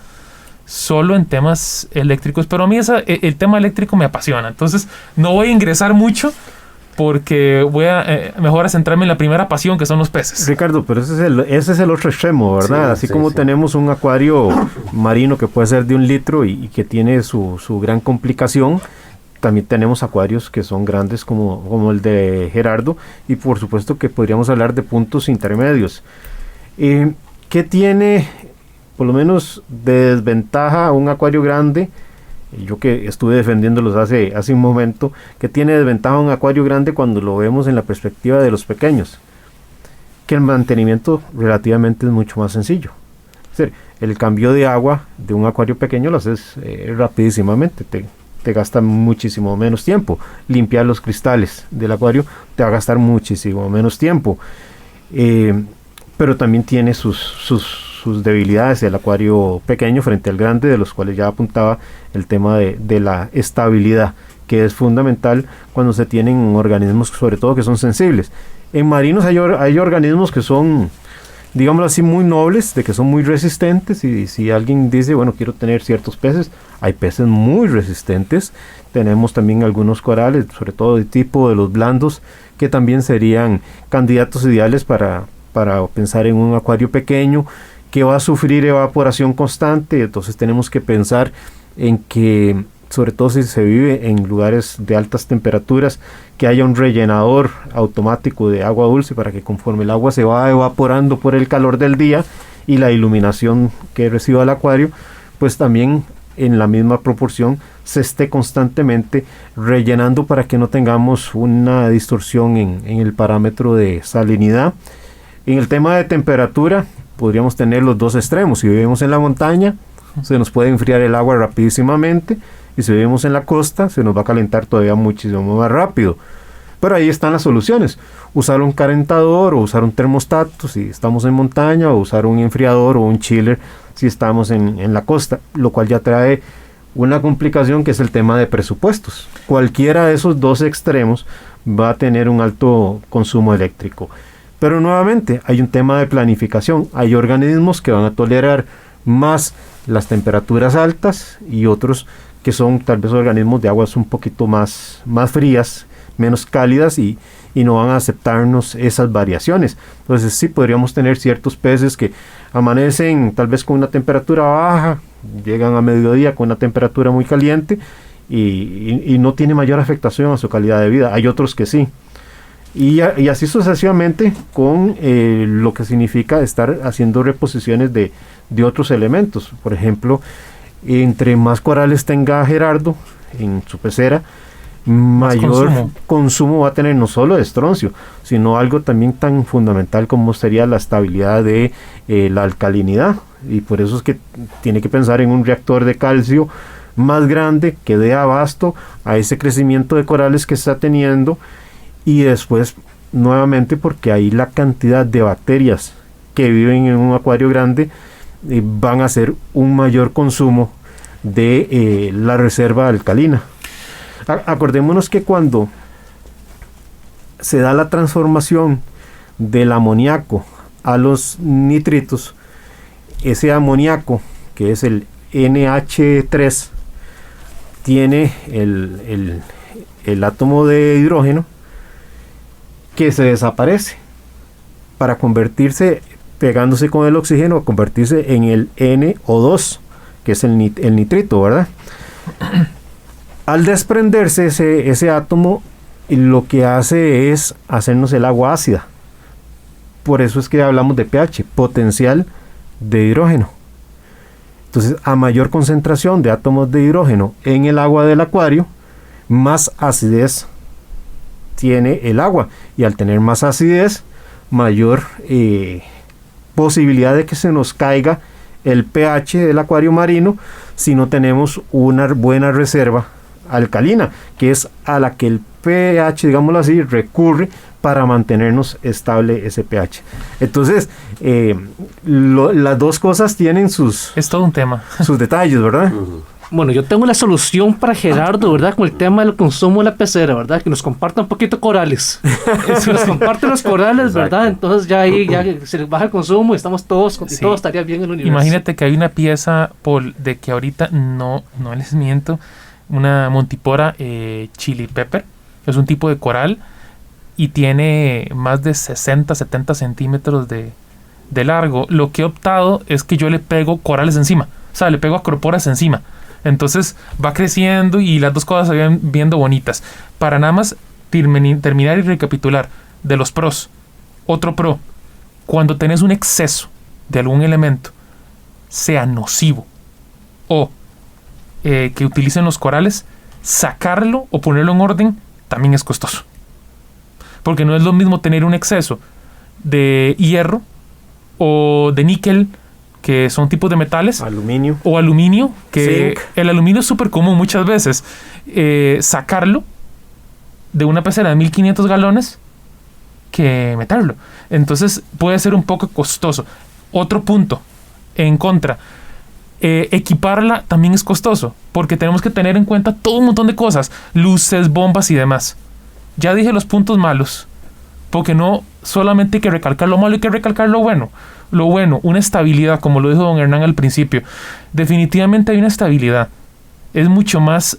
Solo en temas eléctricos. Pero a mí el tema eléctrico me apasiona. Entonces no voy a ingresar mucho porque voy a mejor a centrarme en la primera pasión, que son los peces. Ricardo, pero ese es el otro extremo, ¿verdad? Sí, Así como tenemos un acuario marino que puede ser de 1 litro y que tiene su gran complicación, también tenemos acuarios que son grandes como el de Gerardo, y por supuesto que podríamos hablar de puntos intermedios. ¿Qué tiene, por lo menos, de desventaja un acuario grande? Yo que estuve defendiéndolos hace un momento, que tiene desventaja un acuario grande cuando lo vemos en la perspectiva de los pequeños, que el mantenimiento relativamente es mucho más sencillo. Es hacer. El cambio de agua de un acuario pequeño lo haces rapidísimamente, te gasta muchísimo menos tiempo. Limpiar los cristales del acuario te va a gastar muchísimo menos tiempo. Pero también tiene sus debilidades el acuario pequeño frente al grande, de los cuales ya apuntaba el tema de la estabilidad, que es fundamental cuando se tienen organismos, sobre todo, que son sensibles. En marinos hay organismos que son, digámoslo así, muy nobles, de que son muy resistentes, y si alguien dice, bueno, quiero tener ciertos peces, hay peces muy resistentes. Tenemos también algunos corales, sobre todo de tipo de los blandos, que también serían candidatos ideales para pensar en un acuario pequeño que va a sufrir evaporación constante. Entonces tenemos que pensar en que, sobre todo si se vive en lugares de altas temperaturas, que haya un rellenador automático de agua dulce, para que conforme el agua se va evaporando por el calor del día y la iluminación que reciba el acuario, pues también en la misma proporción se esté constantemente rellenando, para que no tengamos una distorsión en el parámetro de salinidad. En el tema de temperatura podríamos tener los dos extremos. Si vivimos en la montaña, se nos puede enfriar el agua rapidísimamente, y si vivimos en la costa, se nos va a calentar todavía muchísimo más rápido. Pero ahí están las soluciones: usar un calentador o usar un termostato si estamos en montaña, o usar un enfriador o un chiller si estamos en la costa, lo cual ya trae una complicación, que es el tema de presupuestos. Cualquiera de esos dos extremos va a tener un alto consumo eléctrico. Pero nuevamente hay un tema de planificación. Hay organismos que van a tolerar más las temperaturas altas, y otros que son tal vez organismos de aguas un poquito más frías, menos cálidas, y no van a aceptarnos esas variaciones. Entonces sí podríamos tener ciertos peces que amanecen tal vez con una temperatura baja, llegan a mediodía con una temperatura muy caliente, y no tiene mayor afectación a su calidad de vida. Hay otros que sí. Y así sucesivamente, con lo que significa estar haciendo reposiciones de otros elementos. Por ejemplo, entre más corales tenga Gerardo en su pecera, mayor consumo va a tener, no solo de estroncio, sino algo también tan fundamental como sería la estabilidad de la alcalinidad. Y por eso es que tiene que pensar en un reactor de calcio más grande, que dé abasto a ese crecimiento de corales que está teniendo. Y después, nuevamente, porque ahí la cantidad de bacterias que viven en un acuario grande van a hacer un mayor consumo de la reserva alcalina. Acordémonos que cuando se da la transformación del amoníaco a los nitritos, ese amoníaco, que es el NH3, tiene el átomo de hidrógeno que se desaparece para convertirse, pegándose con el oxígeno, a convertirse en el NO2, que es el nitrito, ¿verdad? Al desprenderse ese átomo, lo que hace es hacernos el agua ácida. Por eso es que hablamos de pH, potencial de hidrógeno. Entonces, a mayor concentración de átomos de hidrógeno en el agua del acuario, más acidez tiene el agua, y al tener más acidez, mayor posibilidad de que se nos caiga el pH del acuario marino, si no tenemos una buena reserva alcalina, que es a la que el pH, digámoslo así, recurre para mantenernos estable ese pH. Entonces, las dos cosas tienen es todo un tema, sus detalles, ¿verdad? Bueno, yo tengo la solución para Gerardo, ¿verdad? Con el tema del consumo de la pecera, ¿verdad? Que nos comparta un poquito corales. Si nos comparten los corales, ¿verdad? Entonces ya ahí ya se les baja el consumo y estamos todos, y todo estaría bien en el universo. Imagínate que hay una pieza, Paul, de que ahorita no les miento, una Montipora chili pepper, es un tipo de coral, y tiene más de 60-70 centímetros de largo. Lo que he optado es que yo le pego corales encima, o sea, le pego acroporas encima. Entonces va creciendo y las dos cosas se van viendo bonitas. Para nada más terminar y recapitular de los pros. Otro pro: cuando tenés un exceso de algún elemento, sea nocivo o que utilicen los corales, sacarlo o ponerlo en orden también es costoso. Porque no es lo mismo tener un exceso de hierro o de níquel que son tipos de metales. Aluminio. O aluminio, que Zinc. el aluminio es súper común muchas veces. Sacarlo de una pecera de 1500 galones que meterlo. Entonces puede ser un poco costoso. Otro punto en contra. Equiparla también es costoso, porque tenemos que tener en cuenta todo un montón de cosas, luces, bombas y demás. Ya dije los puntos malos, porque no solamente hay que recalcar lo malo, hay que recalcar lo bueno. Lo bueno, una estabilidad, como lo dijo don Hernán al principio. Definitivamente hay una estabilidad. Es mucho más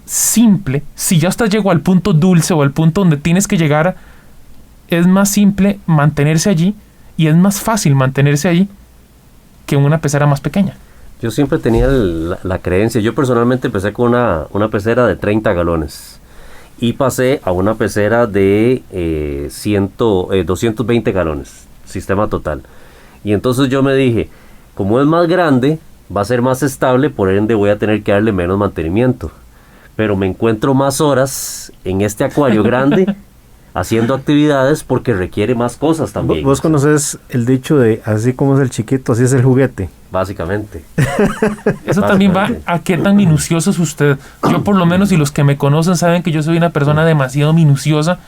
simple. Si ya hasta llegó al punto dulce o al punto donde tienes que llegar, es más simple mantenerse allí y es más fácil mantenerse allí que una pecera más pequeña. Yo siempre tenía la creencia, yo personalmente empecé con una pecera de 30 galones y pasé a una pecera de 220 galones, sistema total. Y entonces yo me dije, como es más grande, va a ser más estable, por ende voy a tener que darle menos mantenimiento. Pero me encuentro más horas en este acuario grande haciendo actividades porque requiere más cosas también. Vos conoces el dicho de así como es el chiquito, así es el juguete. Básicamente. Eso también va a qué tan minucioso es usted. Yo por lo menos, y los que me conocen saben que yo soy una persona demasiado minuciosa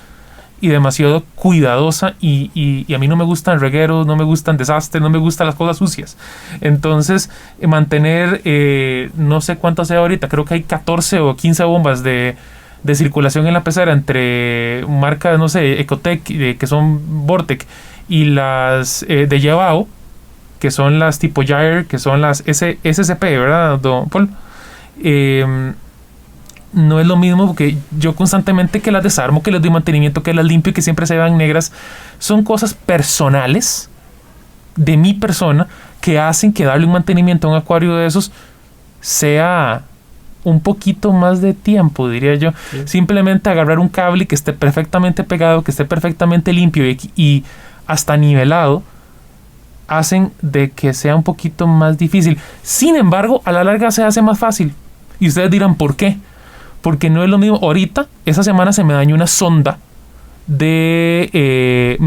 y demasiado cuidadosa y a mí no me gustan regueros, no me gustan desastres, no me gustan las cosas sucias. Entonces mantener, no sé cuántas hay ahorita, creo que hay 14 o 15 bombas de circulación en la pecera entre marcas, no sé, Ecotec, que son Vortec, y las de Llevao, que son las tipo Jair, que son las SCP, ¿verdad, don Paul? No es lo mismo, porque yo constantemente que las desarmo, que les doy mantenimiento, que las limpio y que siempre se vean negras. Son cosas personales de mi persona que hacen que darle un mantenimiento a un acuario de esos sea un poquito más de tiempo, diría yo. Sí. Simplemente agarrar un cable que esté perfectamente pegado, que esté perfectamente limpio y hasta nivelado, hacen de que sea un poquito más difícil. Sin embargo, a la larga se hace más fácil. Y ustedes dirán, ¿por qué? Porque no es lo mismo. Ahorita, esa semana se me dañó una sonda de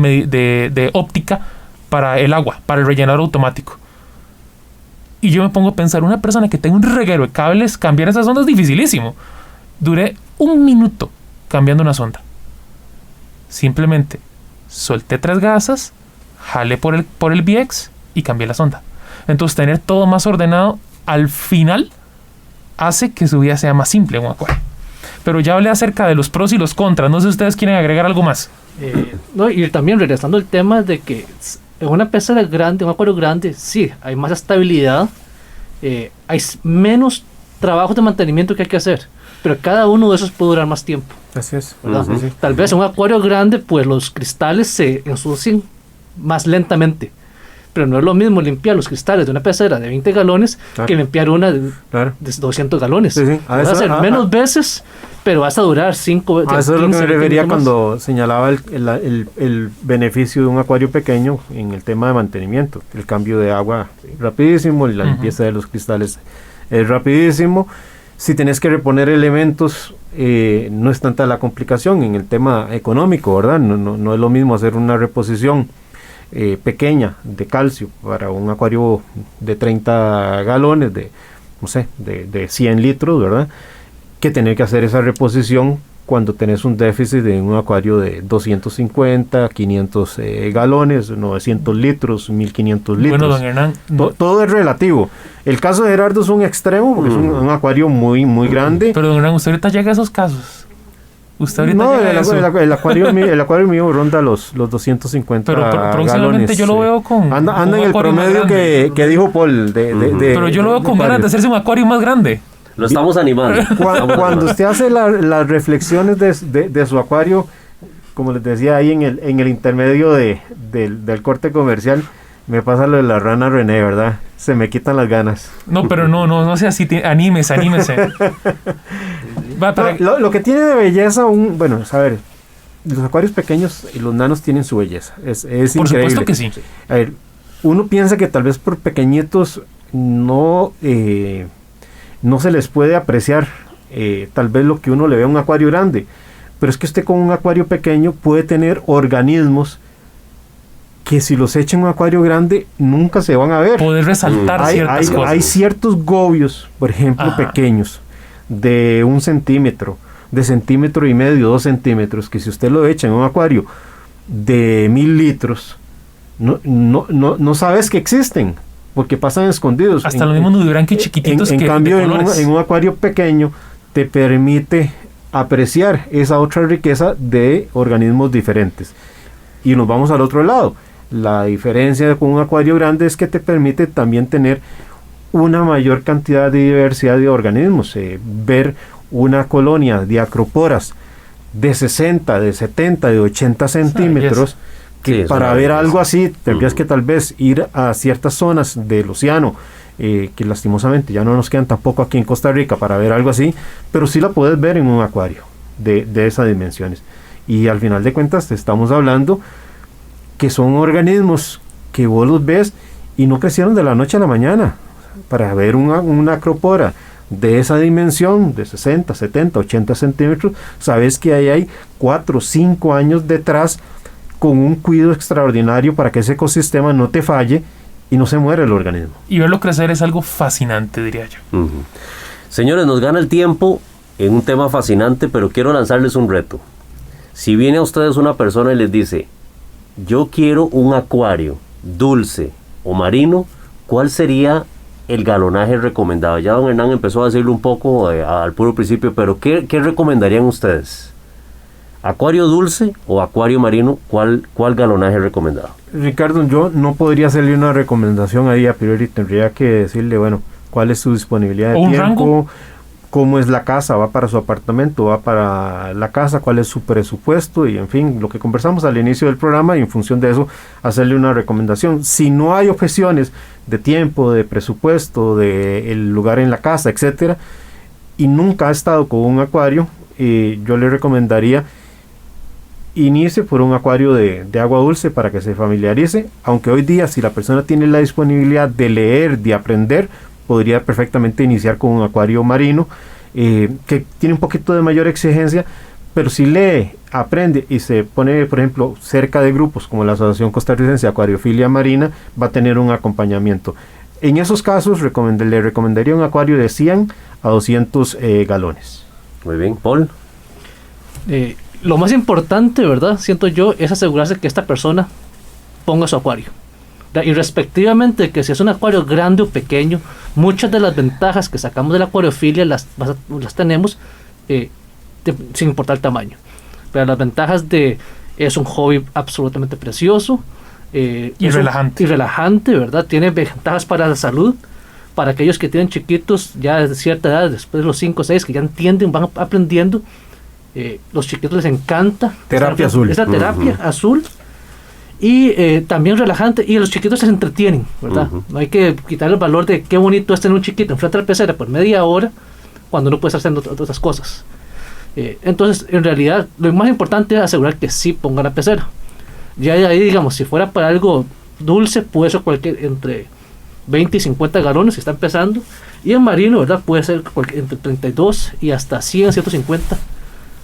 óptica para el agua, para el rellenador automático. Y yo me pongo a pensar, una persona que tenga un reguero de cables, cambiar esas sondas es dificilísimo. Duré 1 minuto cambiando una sonda. Simplemente solté 3 gasas, jalé por el VX y cambié la sonda. Entonces tener todo más ordenado al final hace que su vida sea más simple en un acuario. Pero ya hablé acerca de los pros y los contras. No sé si ustedes quieren agregar algo más. No, y también regresando al tema de que en una pecera grande, un acuario grande, sí, hay más estabilidad, hay menos trabajo de mantenimiento que hay que hacer, pero cada uno de esos puede durar más tiempo. Así es. Sí, sí. Tal vez en un acuario grande, pues los cristales se ensucian más lentamente. Pero no es lo mismo limpiar los cristales de una pecera de 20 galones que limpiar una de 200 galones. Sí, sí. Vas a hacer menos veces, pero vas a durar 5 veces. Eso es lo que me refería cuando señalaba el beneficio de un acuario pequeño en el tema de mantenimiento. El cambio de agua rapidísimo, la limpieza de los cristales es rapidísimo. Si tenés que reponer elementos, no es tanta la complicación en el tema económico, ¿verdad? No es lo mismo hacer una reposición pequeña de calcio para un acuario de 30 galones de 100 litros, ¿verdad? Que tener que hacer esa reposición cuando tenés un déficit de un acuario de 250, 500 galones, 900 litros, 1500 litros. Bueno, don Hernán, todo es relativo. El caso de Gerardo es un extremo porque es un acuario muy, muy grande. Pero don Hernán, usted ahorita llega a esos casos. Usted ahorita no, el acuario mío ronda los 250 próximamente galones. Yo lo veo con anda en el promedio que dijo Paul. Pero yo lo veo con ganas de hacerse un acuario más grande. Lo estamos animando. Cuando usted hace las reflexiones de su acuario, como les decía ahí en el intermedio del corte comercial, me pasa lo de la rana René, ¿verdad? Se me quitan las ganas. No, pero no sea así, anímese. Lo que tiene de belleza, a ver, los acuarios pequeños y los nanos tienen su belleza. Es por increíble. Supuesto que sí. A ver, uno piensa que tal vez por pequeñitos no se les puede apreciar tal vez lo que uno le ve a un acuario grande. Pero es que usted con un acuario pequeño puede tener organismos que si los echa en un acuario grande nunca se van a ver. Poder resaltar ciertas cosas. Hay ciertos gobios, por ejemplo, Ajá. pequeños, de 1 centímetro, de 1,5 centímetros, 2 centímetros, que si usted lo echa en un acuario de 1000 litros, no sabes que existen, porque pasan escondidos. Hasta los mismos nudibranquios chiquititos. En que cambio, de colores. en un acuario pequeño te permite apreciar esa otra riqueza de organismos diferentes. Y nos vamos al otro lado. La diferencia con un acuario grande es que te permite también tener una mayor cantidad de diversidad de organismos. Ver una colonia de acroporas de 60, de 70, de 80 centímetros, que Sí, para ver algo así tendrías que tal vez ir a ciertas zonas del océano, que lastimosamente ya no nos quedan tampoco aquí en Costa Rica para ver algo así, pero sí la puedes ver en un acuario de esas dimensiones. Y al final de cuentas te estamos hablando que son organismos que vos los ves y no crecieron de la noche a la mañana. Para ver una acropora de esa dimensión, de 60, 70, 80 centímetros, sabes que ahí hay 4 o 5 años detrás, con un cuidado extraordinario para que ese ecosistema no te falle y no se muera el organismo. Y verlo crecer es algo fascinante, diría yo. Ujú. Señores, nos gana el tiempo en un tema fascinante, pero quiero lanzarles un reto. Si viene a ustedes una persona y les dice, yo quiero un acuario dulce o marino, ¿cuál sería el galonaje recomendado? Ya don Hernán empezó a decirlo un poco al puro principio, pero ¿qué recomendarían ustedes? ¿Acuario dulce o acuario marino? ¿Cuál galonaje recomendado? Ricardo, yo no podría hacerle una recomendación ahí a priori, tendría que decirle, bueno, cuál es su disponibilidad de ¿O un tiempo, rango? cómo es la casa, va para su apartamento, va para la casa, cuál es su presupuesto y en fin, lo que conversamos al inicio del programa y en función de eso hacerle una recomendación. Si no hay objeciones de tiempo, de presupuesto, de el lugar en la casa, etcétera, y nunca ha estado con un acuario, yo le recomendaría inicie por un acuario de agua dulce para que se familiarice, aunque hoy día si la persona tiene la disponibilidad de leer, de aprender, podría perfectamente iniciar con un acuario marino, que tiene un poquito de mayor exigencia, pero si lee, aprende y se pone, por ejemplo, cerca de grupos como la Asociación Costarricense de Acuariofilia Marina, va a tener un acompañamiento. En esos casos le recomendaría un acuario de 100 a 200 galones. Muy bien, Paul. Lo más importante, ¿verdad? Siento yo, es asegurarse que esta persona ponga su acuario. Y respectivamente de que si es un acuario grande o pequeño, muchas de las ventajas que sacamos de la acuariofilia las tenemos sin importar el tamaño. Pero las ventajas de es un hobby absolutamente precioso, Y relajante. Y relajante, ¿verdad? Tiene ventajas para la salud, para aquellos que tienen chiquitos ya de cierta edad, después de los 5 o 6, que ya entienden, van aprendiendo. Los chiquitos les encanta. Terapia azul. Es la terapia azul. Y también relajante. Y los chiquitos se entretienen, ¿verdad? No hay que quitar el valor de qué bonito es tener un chiquito enfrente de la pecera por media hora cuando no puedes estar haciendo otras cosas. Entonces, en realidad, lo más importante es asegurar que sí ponga la pecera. Ya de ahí, digamos, si fuera para algo dulce, puede ser entre 20 y 50 galones si está empezando. Y en marino, ¿verdad? Puede ser entre 32 y hasta 100, 150.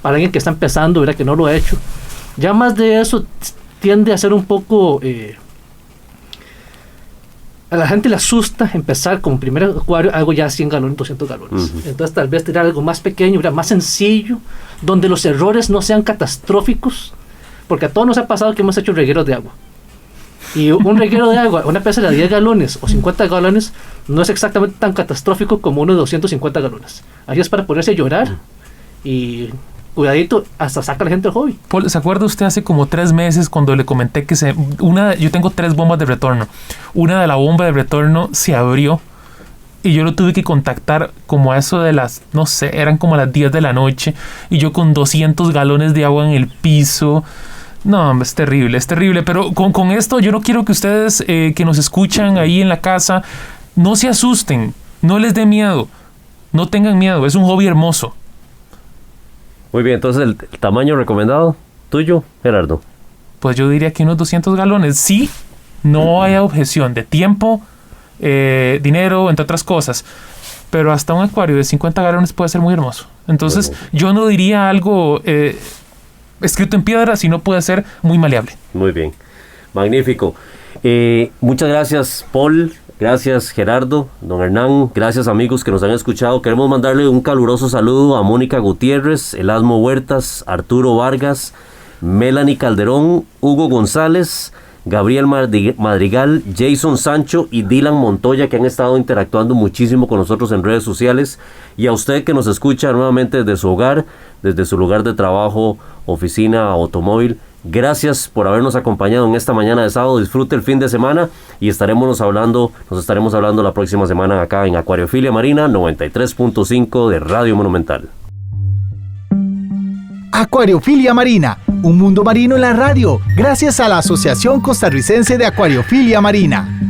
Para alguien que está empezando, ¿verdad? Que no lo ha hecho. Ya más de eso tiende a ser un poco... a la gente le asusta empezar con primer acuario algo ya 100 galones, 200 galones. Entonces tal vez tirar algo más pequeño, ¿verdad? Más sencillo, donde los errores no sean catastróficos. Porque a todos nos ha pasado que hemos hecho regueros de agua. Y un reguero de agua, una pecera de 10 galones o 50 galones, no es exactamente tan catastrófico como uno de 250 galones. Ahí es para ponerse a llorar y cuidadito, hasta saca la gente del hobby. Paul, ¿se acuerda usted hace como 3 meses cuando le comenté que yo tengo 3 bombas de retorno? Una de la bomba de retorno se abrió y yo lo tuve que contactar como a eso de las, no sé, eran como a las 10 de la noche y yo con 200 galones de agua en el piso. No, es terrible, pero con esto yo no quiero que ustedes que nos escuchan ahí en la casa no se asusten, no les dé miedo, no tengan miedo, es un hobby hermoso. Muy bien, entonces el tamaño recomendado tuyo, Gerardo. Pues yo diría que unos 200 galones, sí, no hay objeción de tiempo, dinero, entre otras cosas, pero hasta un acuario de 50 galones puede ser muy hermoso. Entonces yo no diría algo escrito en piedra, sino puede ser muy maleable. Muy bien. Magnífico. Muchas gracias, Paul. Gracias, Gerardo, don Hernán. Gracias, amigos que nos han escuchado. Queremos mandarle un caluroso saludo a Mónica Gutiérrez, Elasmo Huertas, Arturo Vargas, Melanie Calderón, Hugo González, Gabriel Madrigal, Jason Sancho y Dylan Montoya, que han estado interactuando muchísimo con nosotros en redes sociales. Y a usted que nos escucha nuevamente desde su hogar, desde su lugar de trabajo, oficina, automóvil. Gracias por habernos acompañado en esta mañana de sábado. Disfrute el fin de semana y nos estaremos hablando la próxima semana acá en Acuariofilia Marina 93.5 de Radio Monumental. Acuariofilia Marina, un mundo marino en la radio, gracias a la Asociación Costarricense de Acuariofilia Marina.